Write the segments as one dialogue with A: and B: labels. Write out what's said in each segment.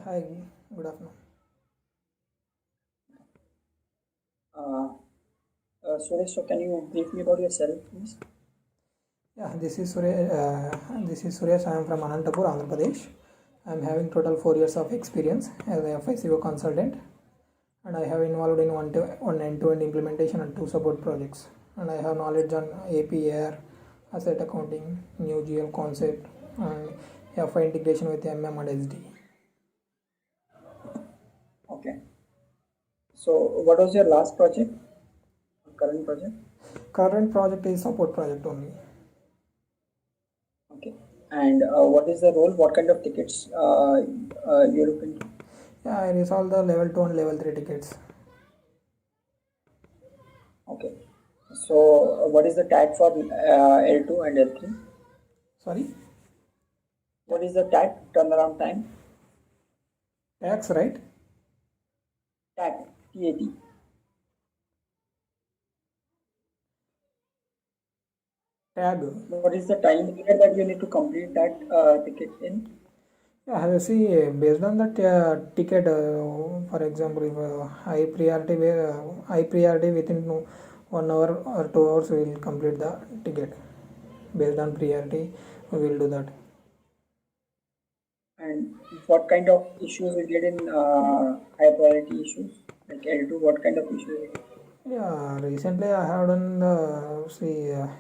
A: Hi, good afternoon.
B: Uh, Suresh, so can you brief me about yourself, please?
A: Yeah, this is Suresh. I am from Anantapur, Andhra Pradesh. I am having total 4 years of experience as a FICO consultant, and I have involved in one end-to-end implementation and two support projects. And I have knowledge on APR, asset accounting, new GL concept, and FI integration with MM and SD.
B: Okay. So, what was your last project, current project?
A: Current project is support project only.
B: Okay. And what is the role? What kind of tickets you're looking to?
A: Yeah, I resolve the level 2 and level 3 tickets.
B: Okay. So, what is the tag for L2 and L3?
A: Sorry,
B: What is the tag turnaround time?
A: tax, right?
B: Tag, TAT.
A: Tag.
B: What is the time period that you need to complete that ticket in?
A: Yeah, see, based on that ticket, for example, if high priority within 1 hour or 2 hours, we will complete the ticket. Based on priority, we will do that.
B: And what kind of issues you get in high priority issues? Like L2, what kind of issues you get?
A: Yeah, recently I have done the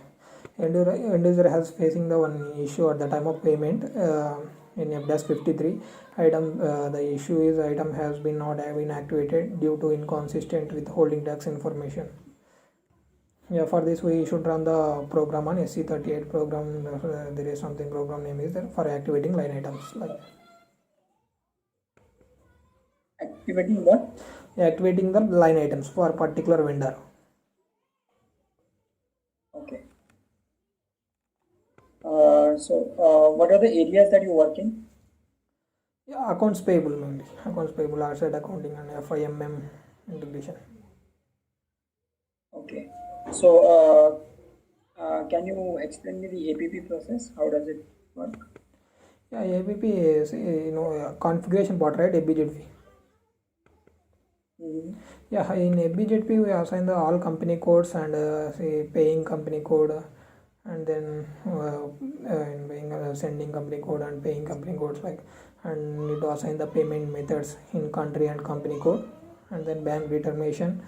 A: end user has facing the one issue at the time of payment in FDAS 53 item. The issue is item has been not been activated due to inconsistent withholding tax information. Yeah, for this we should run the program on SC38 program. There is something program name is there for activating line items, like
B: Activating what?
A: activating the line items for particular vendor.
B: Okay. What are the areas that you work in?
A: Yeah, accounts payable mainly. Accounts payable, asset accounting, and FIMM integration.
B: Okay. So, can you explain me the APP process? How does it work?
A: Yeah, ABP is configuration part, right? ABZP.
B: Mm-hmm.
A: Yeah, in ABZP we assign the all company codes and say paying company code, and then in paying, sending company code and paying company codes, like, and need to assign the payment methods in country and company code, and then bank determination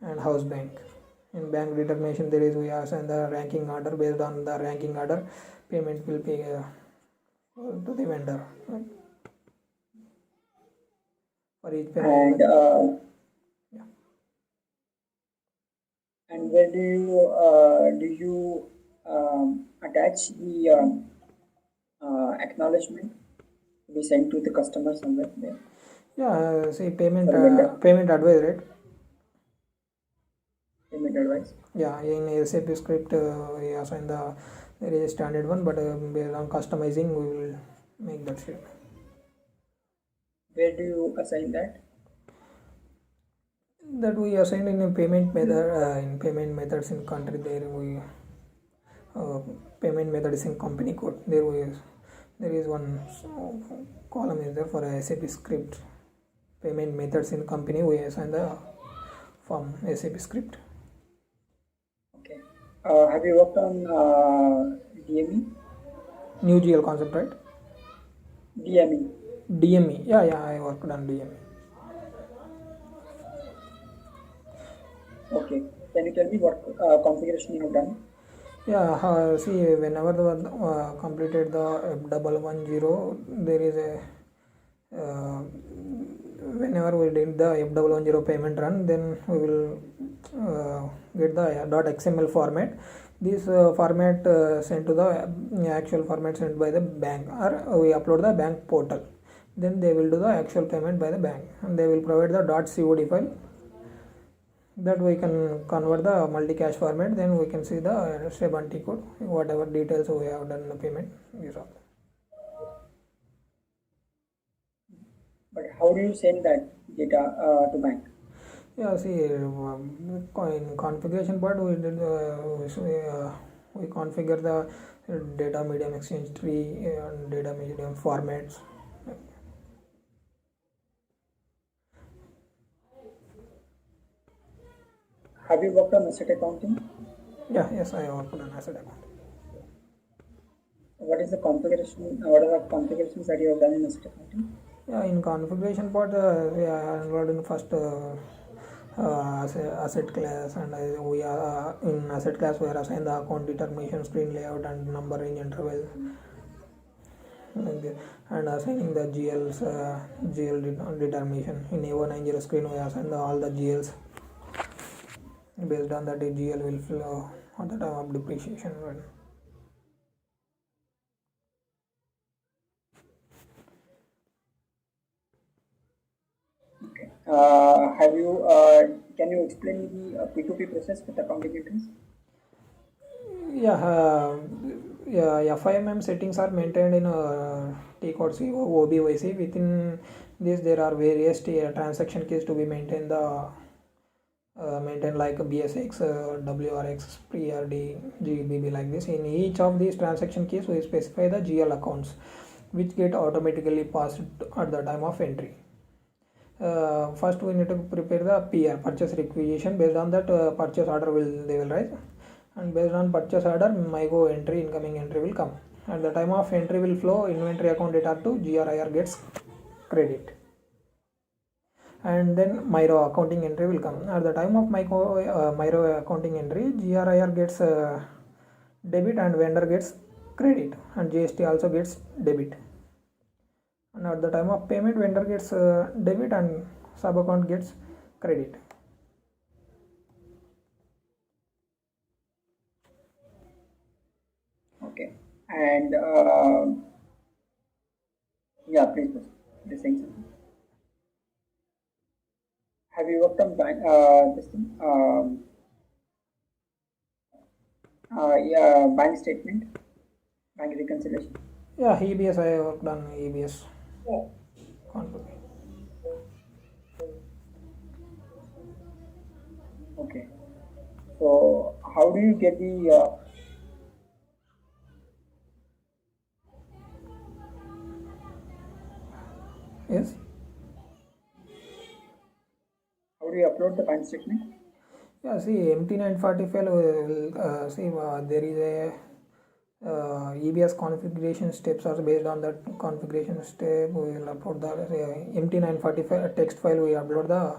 A: and house bank. In bank determination there is we assign the ranking order. Based on the ranking order, payment will be to the vendor, right? For each payment
B: And
A: method. Yeah.
B: where do you attach the acknowledgement to be sent to the customer somewhere there
A: Yeah, see, payment
B: for vendor
A: payment advice, right?
B: payment advice?
A: Yeah, in SAP script, we assign there is a standard one, but based on customizing, we will make that shit.
B: Where do you assign that?
A: That we assign in a payment method, in payment methods in country. There we uh, payment method is in company code. There is one column is there for a SAP script. Payment methods in company, we assign the from SAP script.
B: Okay. Have you worked on DME?
A: New GL concept, right?
B: DME.
A: DME. Yeah, I worked on DME.
B: Okay. Can you tell me what configuration you have done?
A: Yeah, see, whenever the completed the F110, there is a whenever we did the F110 payment run, then we will get the .xml format. This format sent to the actual format sent by the bank, or we upload the bank portal. Then they will do the actual payment by the bank, and they will provide the .cod file that we can convert the multi-cache format. Then we can see the step and code, whatever details we have done the payment. These all.
B: But how do you send that data to bank?
A: Yeah, see, in configuration part we did we configure the data medium exchange tree and data medium formats.
B: Have you worked on asset accounting?
A: Yeah, yes, I worked on asset accounting.
B: What is the configuration? What are the configurations that you have done in asset accounting?
A: Yeah, in configuration part, yeah, I enrolled in first asset class, and we are in asset class we are assigned the account determination, screen layout, and number range interval, and assigning the GL determination. In A190 screen, we assign all the GLs. Based on that, the GL will flow at the time of depreciation.
B: Okay. Can you explain the P2P process with accounting entries?
A: Yeah, yeah, FIMM settings are maintained in T code C OBYC. Within this, there are various transaction keys to be maintained. Maintain like BSX, WRX, PRD, GBB like this. In each of these transaction keys, we specify the GL accounts, which get automatically passed at the time of entry. First, we need to prepare the PR, purchase requisition. Based on that, purchase order they will rise, and based on purchase order, MyGo entry, incoming entry will come. At the time of entry will flow, inventory account data to GRIR gets credit, and then Myro accounting entry will come. At the time of Myro accounting entry, GRIR gets debit and vendor gets credit, and GST also gets debit. And at the time of payment, vendor gets debit and sub account gets credit.
B: Okay. And yeah, please, please saying something. Have you worked on this thing? Yeah, bank statement, bank reconciliation.
A: Yeah, EBS, I worked on EBS. Config.
B: Okay. So how do you get the
A: Yes.
B: how do you upload the bank statement?
A: Yeah, see, MT945 will see there is a EBS configuration steps are based on that configuration step. We will upload the MT945 text file. We upload the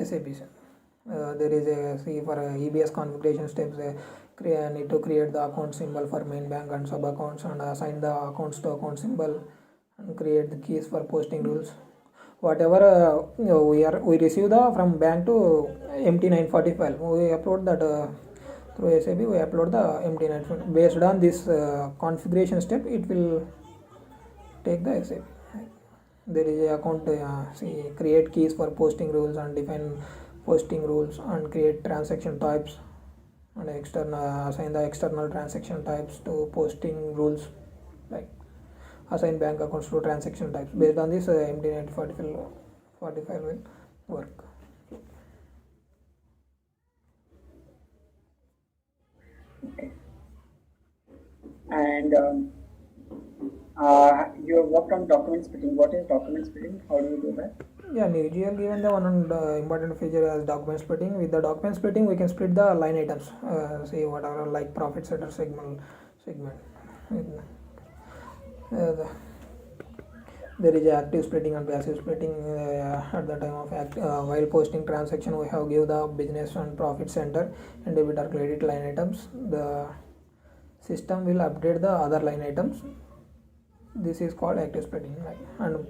A: SAP. There is a see for EBS configuration steps. Need to create the account symbol for main bank and sub accounts, and assign the accounts to account symbol, and create the keys for posting rules. Whatever we receive the from bank to MT945, we upload that through SAP. We upload the MT945 based on this configuration step. It will take the SAP. There is a account see create keys for posting rules, and define posting rules, and create transaction types, and external assign the external transaction types to posting rules, like assign bank accounts to transaction types. Based on this, MT945 will work.
B: Okay. And you have worked on document splitting. What is document splitting? How do you do that?
A: Yeah, Node.js given the one important feature as document splitting. With the document splitting, we can split the line items. Say whatever like profit center segment. There is active splitting and passive splitting. At the time of while posting transaction, we have give the business and profit center and debit or credit line items. The system will update the other line items. This is called active splitting. And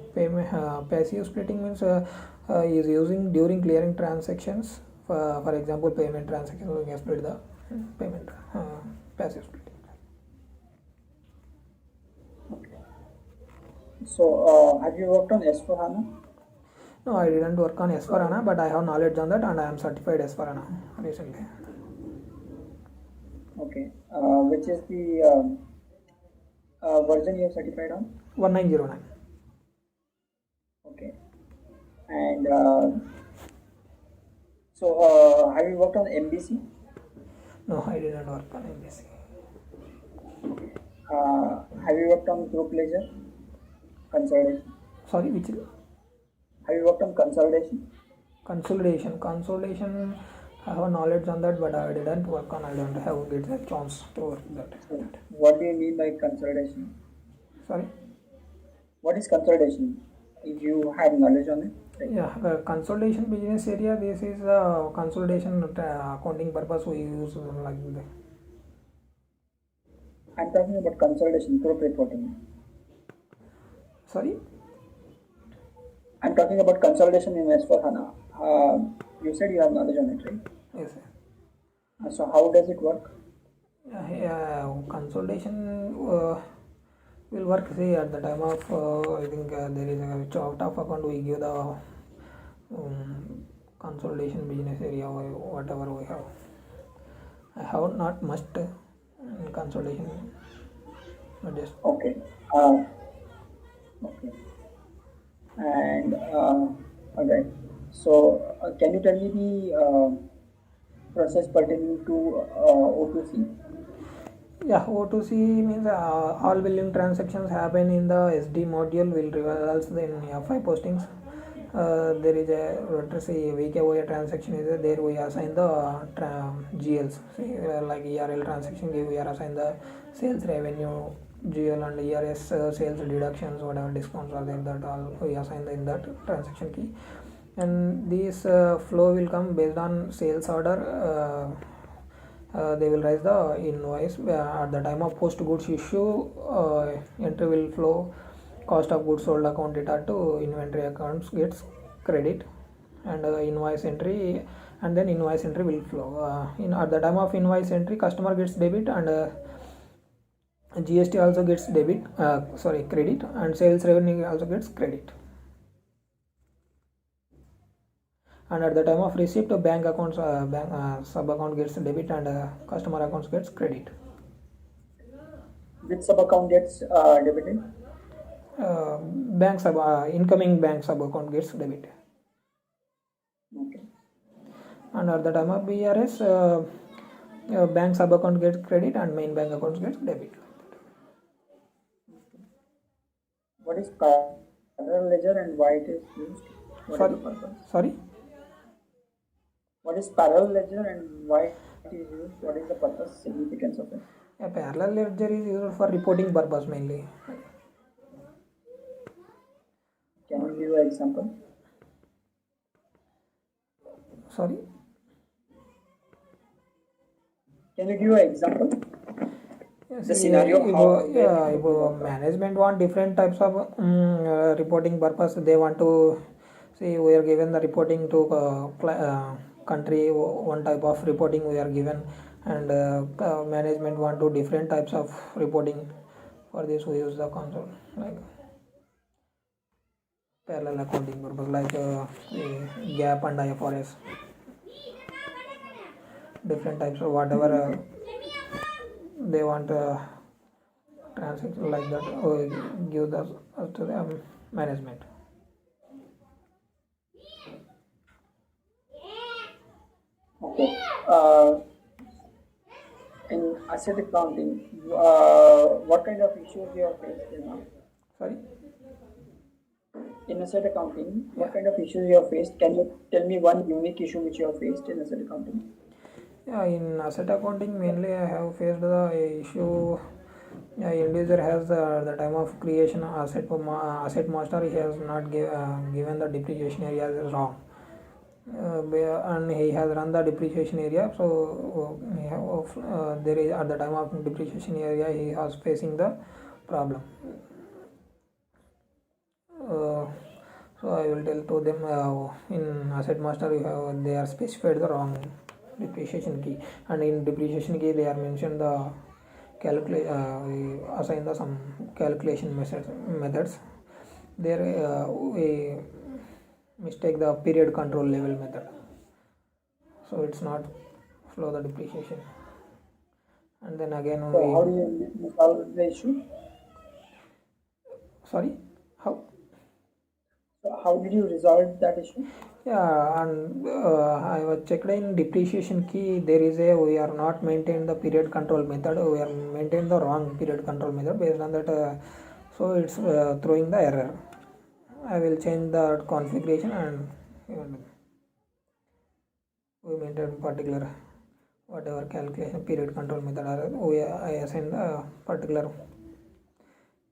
A: passive splitting means is using during clearing transactions. For example, payment transaction, we can split the payment. Passive splitting.
B: So have you worked on S4HANA?
A: No, I didn't work on S4HANA, but I have knowledge on that, and I am certified S4HANA recently.
B: Okay. Which is the version you have certified on?
A: 1909.
B: Okay. And so have you worked on MBC?
A: No, I didn't work on MBC.
B: Have you worked on group ledger? Consolidation?
A: Sorry, which?
B: Have you worked on consolidation?
A: Consolidation. I have knowledge on that, but I didn't work on. I don't have get a chance to work that.
B: So what do you mean by consolidation?
A: Sorry.
B: What is consolidation? If you have knowledge on it, like,
A: Yeah, the consolidation business area. This is a consolidation accounting purpose we use like the.
B: I'm talking about consolidation, group reporting.
A: Sorry.
B: I'm talking about consolidation in S4HANA. You said you have knowledge on it, right?
A: Yes.
B: So how does it work?
A: Consolidation will work. See, at the time of I think there is a chart of account. We give the consolidation business area or whatever we have. I have not much in consolidation, but just
B: Okay. Okay. And all right. So can you tell me the process pertaining to O2C?
A: yeah. O2C means all billing transactions happen in the SD module will results in FI postings. There is a let us say VKOA transaction is there we assign the GLs. See, like ERL transaction we are assign the sales revenue GL and ERS sales deductions whatever discounts are there that all we assign in that transaction key, and this flow will come based on sales order. They will raise the invoice at the time of post goods issue. Entry will flow cost of goods sold account data to inventory accounts gets credit, and invoice entry, and then invoice entry will flow in at the time of invoice entry customer gets debit, and GST also gets debit credit, and sales revenue also gets credit, and at the time of receipt bank accounts bank sub account gets debit, and customer accounts gets credit.
B: Which sub account gets debited?
A: Bank sub incoming bank sub account gets debit,
B: Okay.
A: and at the time of BRS bank sub account gets credit and main bank accounts gets debit.
B: What is parallel ledger and why it is used? What
A: Sorry?
B: is the purpose?
A: Sorry.
B: What is parallel ledger and why it is used? What is the purpose, significance of it?
A: A parallel ledger is used for reporting purpose mainly.
B: Can you give an example?
A: Sorry.
B: Can you give an example?
A: Yes,
B: The scenario
A: if management want different types of reporting purpose, they want to see we are given the reporting to country, one type of reporting we are given, and management want to different types of reporting. For this we use the console like parallel accounting purpose like gap and IFRS, different types of whatever they want transaction like that give the to the management.
B: Okay. In asset accounting, what kind of issues you have faced
A: Sorry.
B: in asset accounting? What kind of issues you have faced? Can you tell me one unique issue which you have faced in asset accounting?
A: Yeah, in asset accounting mainly I have faced the issue. End user has the time of creation asset master he has not given the depreciation area is wrong, and he has run the depreciation area, so there is at the time of depreciation area he was facing the problem. So I will tell to them in asset master they are specified the wrong depreciation key, and in depreciation key they are mentioned the assign the some calculation methods. There we mistake the period control level method, so it's not flow the depreciation, and then again
B: So how do you solve the issue?
A: Sorry, how?
B: So how did you resolve that issue?
A: Yeah, and I was checked in depreciation key. There is a we are not maintain the period control method. We are maintain the wrong period control method. Based on that, so it's throwing the error. I will change the configuration and we maintain particular whatever calculation period control method, or I assign a particular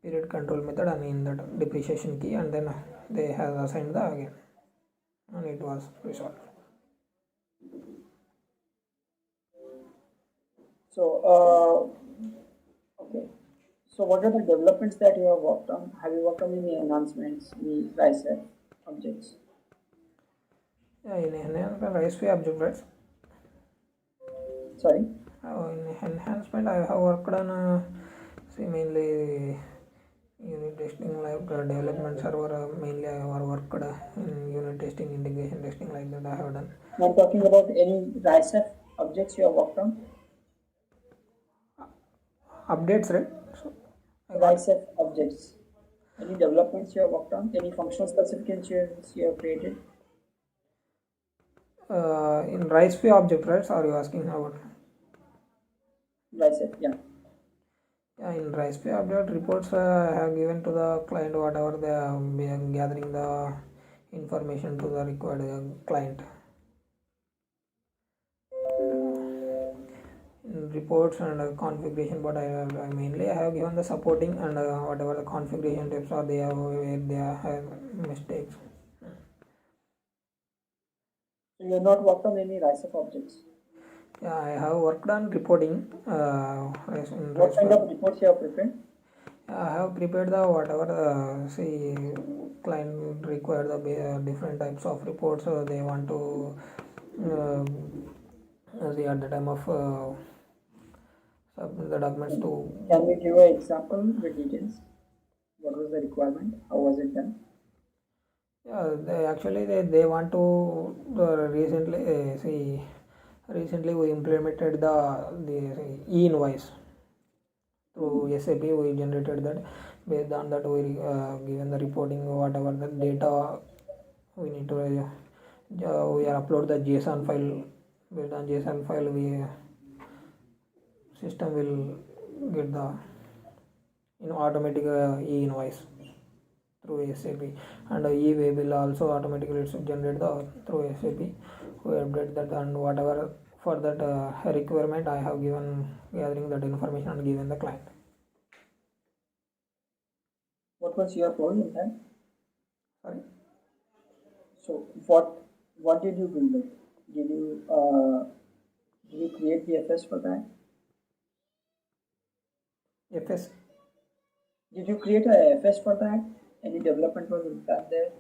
A: period control method and in that depreciation key, and then they have assigned the again, and it was resolved.
B: So, okay. So, what are the developments that you have worked on? Have you worked on any enhancements, any RISE objects?
A: Yeah, in RISE object, right?
B: Sorry?
A: In enhancement, I have worked on mainly unit testing, like development server. Mainly, I have worked in unit testing, integration testing, like that. I have done.
B: I'm talking about any RISE objects you have worked on.
A: Updates, right? So,
B: RISE objects. Any developments you have worked on? Any functional specifications you have created?
A: in RISE object, right? So are you asking about?
B: RISE, yeah.
A: Yeah, in RISE update reports, I have given to the client whatever they are gathering the information to the required client. In reports and configuration, but I mainly I have given the supporting and whatever the configuration tips are there where they have mistakes.
B: So you have not worked on any RISE objects.
A: Yeah, I have worked on reporting.
B: What kind of reports you have prepared?
A: I have prepared the whatever client require the different types of reports. They want to see at the time of submit the documents to.
B: Can you give an example with details? What was the requirement? How was it done?
A: Yeah, they want to recently we implemented the e-invoice through SAP. We generated that. Based on that, we given the reporting whatever the data we need to we are upload the JSON file. Based on JSON file, we system will get the automatic e-invoice through SAP, and e-way will also automatically generate the through SAP. We update that, and whatever for that requirement I have given gathering that information and given the client.
B: What was your role in that?
A: Sorry.
B: So what did you build it? Did you create the FS for that?
A: FS.
B: Did you create a FS for that? Any development was done there?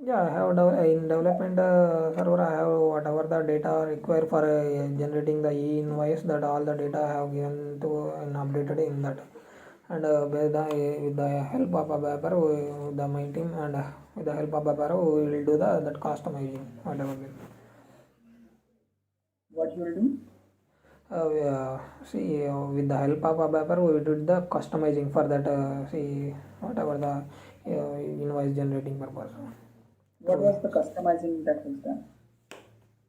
A: Yeah, I have in development server. I have whatever the data required for generating the e-invoice. That all the data I have given to and updated in that. And with the help of ABAP, with my team, and with the help of ABAP, we will do that customizing whatever.
B: What you will do?
A: With the help of ABAP, we did the customizing for that. Whatever the invoice generating purpose.
B: What was the customizing that was done?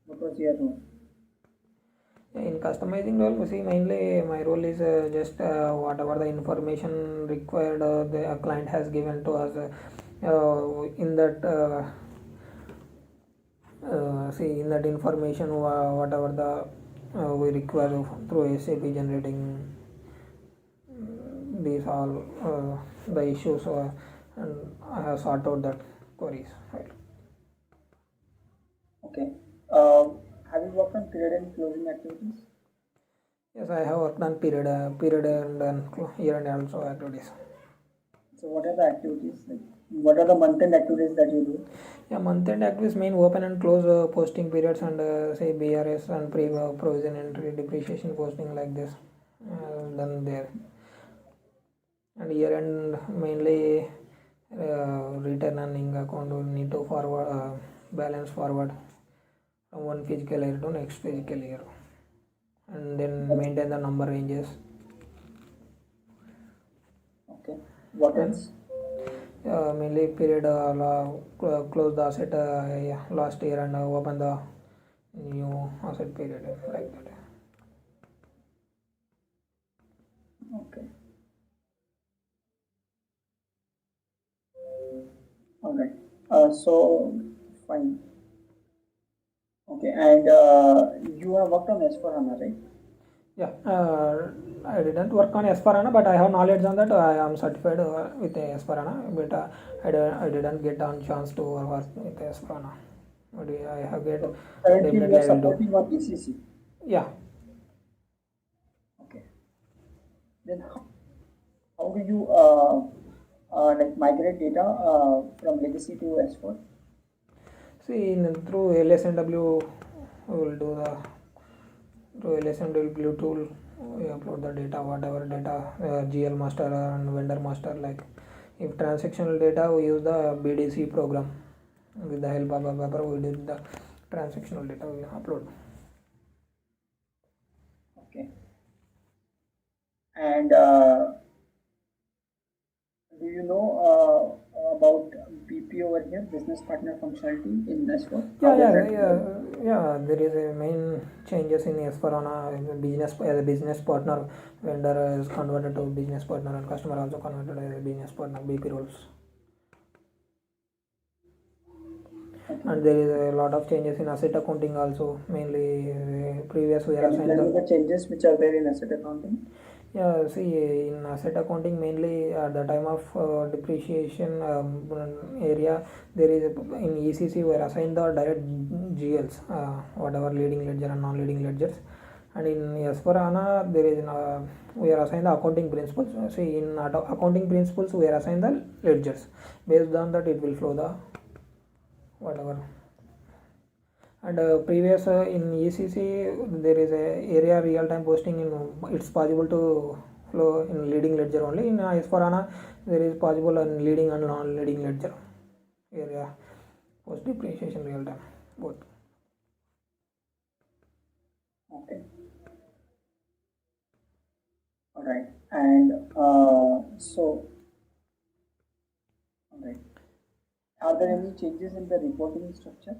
B: What was your role?
A: In customizing role, mainly my role is just whatever the information required the client has given to us in that in that information whatever the we require through SAP generating these all the issues, and I have sort out that queries. Right.
B: Okay. Have you worked on period and closing activities?
A: Yes, I have worked on period and year and also activities.
B: So what are the activities? Like, what are the month-end activities that you do?
A: Yeah, month-end activities mean open and close posting periods and BRS and provision entry, depreciation posting like this done there. And year-end mainly return earning account we need to forward balance forward from one fiscal year to next fiscal year, and then maintain the number ranges.
B: Okay. What else?
A: Mainly period close the asset last year and open the new asset period like that.
B: Okay. All right. So fine. Okay, and you have worked on S4HANA, right?
A: Yeah, I didn't work on S4HANA, but I have knowledge on that. I am certified with S4HANA, but I didn't get on chance to work with S4HANA. But I have get,
B: So currently you
A: definitely
B: are
A: I will do.
B: supporting on ECC.
A: Yeah,
B: Okay. Then how do you like migrate data from legacy to S4?
A: see through LSMW we will do the through LSMW tool. We upload the data, whatever data, GL master and vendor master. Like if transactional data, we use the BDC program. With the help of a paper, we did the transactional data we upload.
B: Okay. And do you know about BP over here, business partner functionality in S4? How does that work?
A: Yeah. There is a main changes in S4HANA. Business as a business partner, vendor is converted to business partner, and customer also converted as a business partner. BP roles.
B: Okay.
A: And there is a lot of changes in asset accounting also. Mainly previous we are
B: Can you
A: assigned
B: tell me
A: the
B: the changes which are there in asset accounting?
A: yeah, see, in asset accounting, mainly at the time of depreciation area, there is in ECC we are assigned the direct GLs, whatever leading ledger and non-leading ledgers, and in S4HANA there is we are assigned the accounting principles. See, in accounting principles we are assigned the ledgers. Based on that, it will flow the whatever. And previous in ECC there is a area real time posting in it's possible to flow in leading ledger only. In S4HANA there is possible in leading and non leading ledger area post depreciation real time both.
B: Okay. All right. And so, all right. Are there any changes in the reporting structure?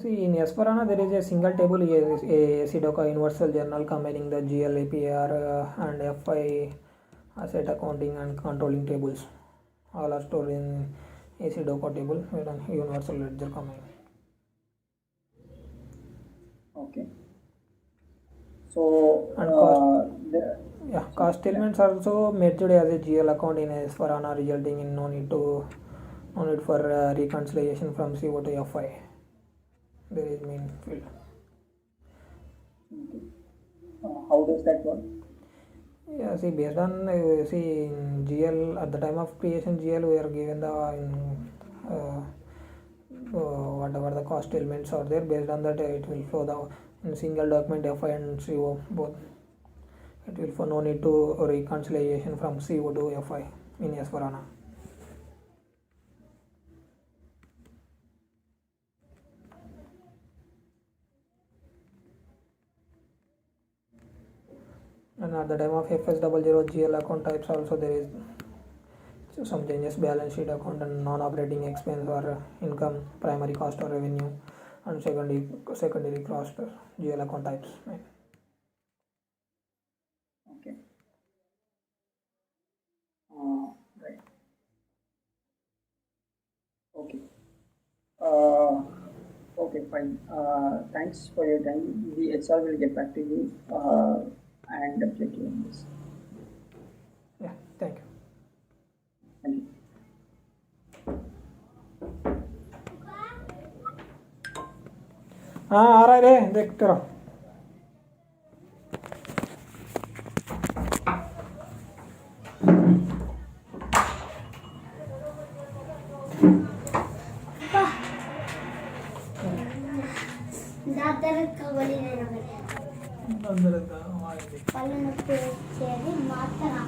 A: See, in S4HANA there is a single table, a Sidoka universal journal combining the GL, APR and FI asset accounting and controlling tables. All are stored in a Sidoka table with an universal ledger combined.
B: Okay. So,
A: And cost elements are also merged as a GL account in S4HANA, resulting in no need for reconciliation from CO to FI. There is main field.
B: how does that work?
A: Yeah, see, based on see in GL at the time of creation GL we are given the whatever the cost elements are there. Based on that, it will flow the in single document FI and CO both. It will for no need to reconciliation from CO to FI in S4HANA. And at the time of FS00 GL account types also there is some changes: balance sheet account and non-operating expense or income, primary cost or revenue, and secondary cost GL account types.
B: Okay. Right. Okay. Okay, fine. Thanks for your time. The HR will get back to you and update you on this.
A: Yeah, thank you.
B: Thank you.
A: हाँ आ रहा है रे देख तेरा
C: పళ్ళు నొప్పి వచ్చేది మాత్రం